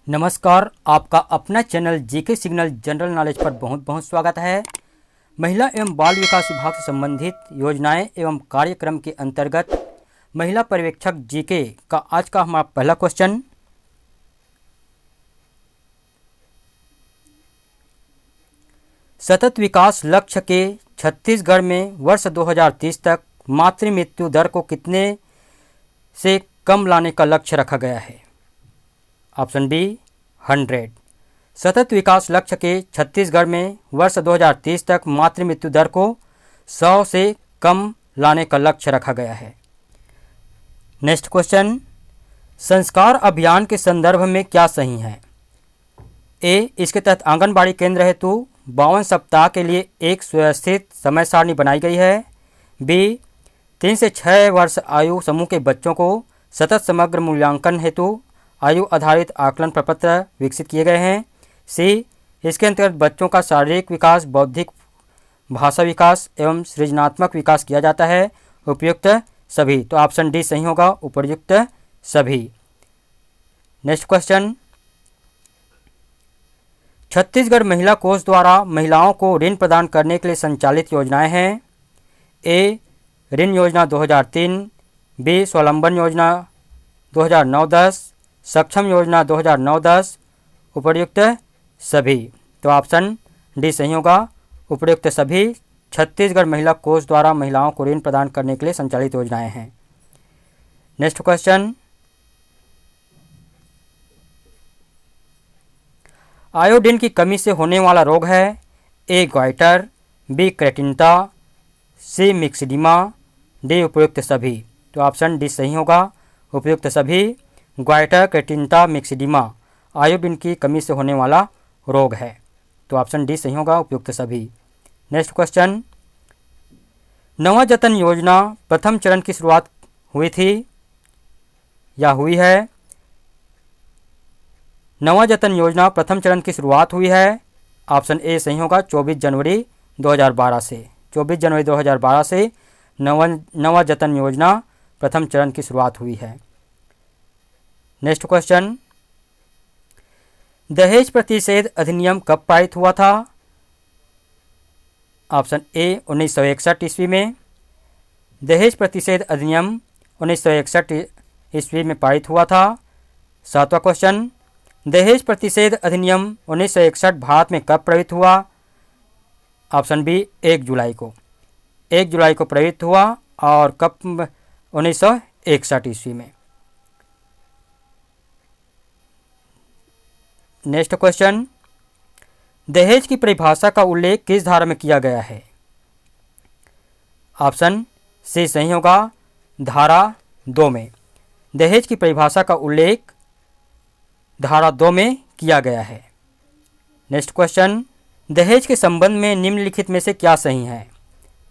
नमस्कार, आपका अपना channel GK signal general knowledge पर बहुत बहुत स्वागत है। महिला एवं बाल विकास विभाग से संबंधित योजनाएं एवं कार्यक्रम के अंतर्गत महिला पर्यवेक्षक जीके का आज का हमारा पहला क्वेश्चन। सतत विकास लक्ष्य के छत्तीसगढ़ में वर्ष 2030 तक मातृ मृत्यु दर को कितने से कम लाने का लक्ष्य रखा गया है? Option B 100। सतत विकास लक्ष्य के छत्तीसगढ़ में वर्ष 2030 तक मातृ मृत्यु दर को 100 से कम लाने का लक्ष्य रखा गया है। नेक्स्ट क्वेश्चन, संस्कार अभियान के संदर्भ में क्या सही है? ए, इसके तहत आंगनबाड़ी केंद्र हेतु 52 सप्ताह के लिए एक सुव्यवस्थित समय सारणी बनाई गई है। बी, 3 से 6 वर्ष आयु समूह के बच्चों को सतत समग्र मूल्यांकन हेतु आयु आधारित आकलन प्रपत्र विकसित किए गए हैं। सी, इसके अंतर्गत बच्चों का शारीरिक विकास, बौद्धिक भाषा विकास एवं सृजनात्मक विकास किया जाता है। उपयुक्त सभी, तो ऑप्शन डी सही होगा, उपयुक्त सभी। नेक्स्ट क्वेश्चन, छत्तीसगढ़ महिला कोष द्वारा महिलाओं को ऋण प्रदान करने के लिए संचालित योजनाएं हैं। ए, ऋण योजना 2003, बी, स्वावलंबन योजना 2009-10, सक्षम योजना 2009-10, उपर्युक्त सभी, तो ऑप्शन डी सही होगा, उपर्युक्त सभी छत्तीसगढ़ महिला कोष द्वारा महिलाओं को ऋण प्रदान करने के लिए संचालित योजनाएं हैं। नेक्स्ट क्वेश्चन, आयोडीन की कमी से होने वाला रोग है। ए, ग्वाइटर, बी, क्रेटिनिटा, सी, मिक्सिडिमा, डी, उपयुक्त सभी, तो ऑप्शन डी सही होगा, उपयुक्त सभी। ग्वाइटर, क्रेटिनिटा, मिक्सिडिमा आयोडीन की कमी से होने वाला रोग है, तो ऑप्शन डी सही होगा, उपयुक्त सभी। नेक्स्ट क्वेश्चन, नवा जतन योजना प्रथम चरण की शुरुआत हुई थी या हुई है? नवा जतन योजना प्रथम चरण की शुरुआत हुई है। ऑप्शन ए सही होगा, 24 जनवरी 2012 से। 24 जनवरी 2012 से नवा जतन योजना प्रथम चरण की शुरुआत हुई है। नेक्स्ट क्वेश्चन, दहेज प्रतिषेध अधिनियम कब पारित हुआ था? ऑप्शन ए 1961 ईस्वी में। दहेज प्रतिषेध अधिनियम 1961 ईस्वी में पारित हुआ था। 7वां क्वेश्चन, दहेज प्रतिषेध अधिनियम 1961 भारत में कब प्रवृत्त हुआ? ऑप्शन बी 1 जुलाई को। 1 जुलाई को प्रवृत्त हुआ और कब? 1961 ईस्वी में। नेक्स्ट क्वेश्चन, दहेज की परिभाषा का उल्लेख किस धारा में किया गया है? ऑप्शन सी सही होगा, धारा 2 में। दहेज की परिभाषा का उल्लेख धारा 2 में किया गया है। नेक्स्ट क्वेश्चन, दहेज के संबंध में निम्नलिखित में से क्या सही है?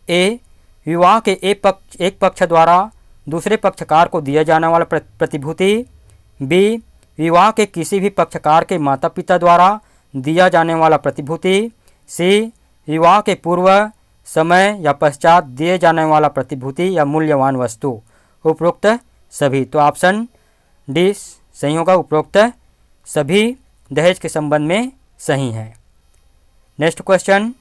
ए, विवाह के एक पक्ष द्वारा दूसरे पक्षकार को दिया जाने वाला प्रतिभूति। बी, विवाह के किसी भी पक्षकार के माता पिता द्वारा दिया जाने वाला प्रतिभूति। सी, विवाह के पूर्व, समय या पश्चात दिए जाने वाला प्रतिभूति या मूल्यवान वस्तु। उपरोक्त सभी, तो ऑप्शन डी सही होगा, उपरोक्त सभी दहेज के संबंध में सही है। नेक्स्ट क्वेश्चन,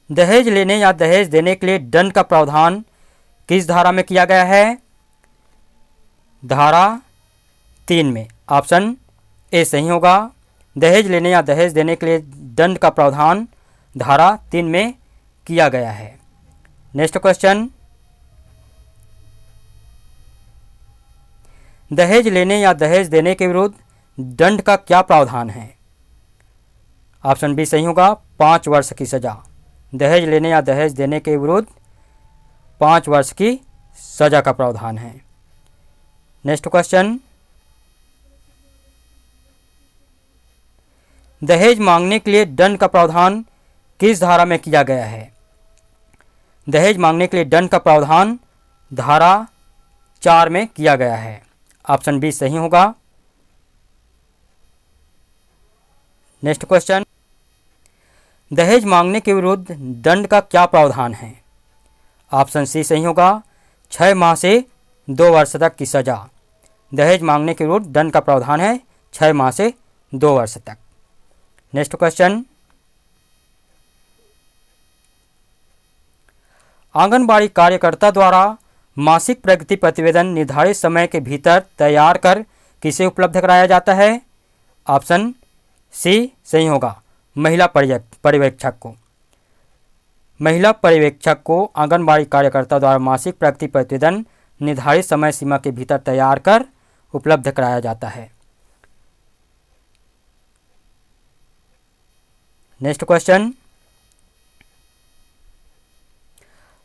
दहेज लेने या दहेज देने के लिए दंड का प्रावधान किस धारा में किया गया है? धारा 3 में। ऑप्शन ए सही होगा, दहेज लेने या दहेज देने के लिए दंड का प्रावधान धारा 3 में किया गया है। नेक्स्ट क्वेश्चन, दहेज लेने या दहेज देने के विरुद्ध दंड का क्या प्रावधान है? ऑप्शन बी सही होगा, 5 वर्ष की सजा। दहेज लेने या दहेज देने के विरुद्ध 5 वर्ष की सजा का प्रावधान है। नेक्स्ट क्वेश्चन, दहेज मांगने के लिए दंड का प्रावधान किस धारा में किया गया है? दहेज मांगने के लिए दंड का प्रावधान धारा 4 में किया गया है। ऑप्शन बी सही होगा। नेक्स्ट क्वेश्चन, दहेज मांगने के विरुद्ध दंड का क्या प्रावधान है? ऑप्शन सी सही होगा, 6 माह से 2 वर्ष तक की सज़ा। दहेज मांगने के विरुद्ध दंड का प्रावधान है 6 माह से 2 वर्ष तक। नेक्स्ट क्वेश्चन, आंगनबाड़ी कार्यकर्ता द्वारा मासिक प्रगति प्रतिवेदन निर्धारित समय के भीतर तैयार कर किसे उपलब्ध कराया जाता है? ऑप्शन सी सही होगा, महिला पर्यवेक्षक को। महिला पर्यवेक्षक को आंगनबाड़ी कार्यकर्ता द्वारा मासिक प्रगति प्रतिवेदन निर्धारित समय सीमा के भीतर तैयार कर उपलब्ध कराया जाता है। नेक्स्ट क्वेश्चन,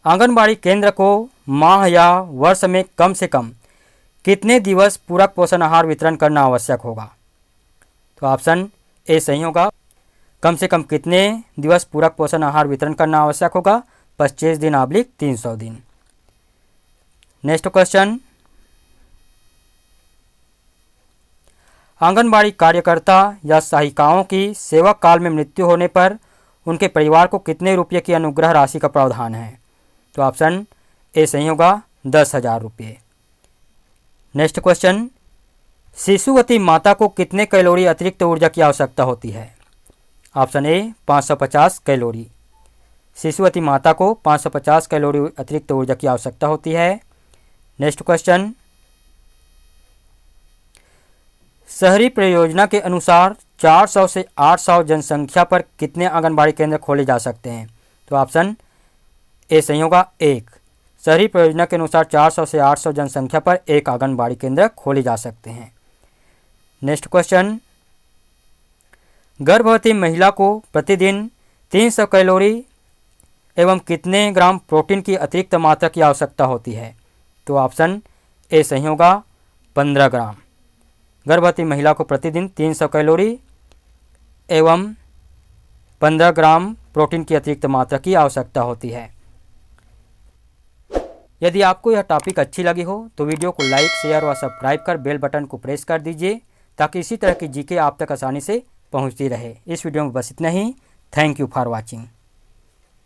आंगनबाड़ी केंद्र को माह या वर्ष में कम से कम कितने दिवस पूरक पोषण आहार वितरण करना आवश्यक होगा? तो ऑप्शन ए सही होगा, कम से कम कितने दिवस पूरक पोषण आहार वितरण करना आवश्यक होगा? 25 दिन / 300 दिन। नेक्स्ट क्वेश्चन, आंगनबाड़ी कार्यकर्ता या सहायिकाओं की सेवा काल में मृत्यु होने पर उनके परिवार को कितने रुपये की अनुग्रह राशि का प्रावधान है? तो ऑप्शन ए सही होगा, 10,000 रुपये। नेक्स्ट क्वेश्चन, शिशुवती माता को कितने कैलोरी अतिरिक्त ऊर्जा की आवश्यकता होती है? Option A 550 calorie. शिशुवती माता को 550 कैलोरी अतिरिक्त ऊर्जा की आवश्यकता होती है। नेक्स्ट क्वेश्चन, शहरी परियोजना के अनुसार 400 से 800 जनसंख्या पर कितने आंगनबाड़ी केंद्र खोले जा सकते हैं? तो ऑप्शन ए सही होगा, 1। शहरी परियोजना के अनुसार 400 से 800 जनसंख्या पर 1 आंगनबाड़ी केंद्र खोले जा सकते हैं। नेक्स्ट क्वेश्चन, गर्भवती महिला को प्रतिदिन 300 कैलोरी एवं कितने ग्राम प्रोटीन की अतिरिक्त मात्रा की आवश्यकता होती है? तो ऑप्शन ए सही होगा, 15 ग्राम। गर्भवती महिला को प्रतिदिन 300 कैलोरी एवं 15 ग्राम प्रोटीन की अतिरिक्त मात्रा की आवश्यकता होती है। यदि आपको यह टॉपिक अच्छी लगी हो तो वीडियो को लाइक, शेयर व सब्सक्राइब कर बेल बटन को प्रेस कर दीजिए ताकि इसी तरह की जीके आप तक आसानी से पहुंचती रहे। इस वीडियो में बस इतना ही। Thank you for watching.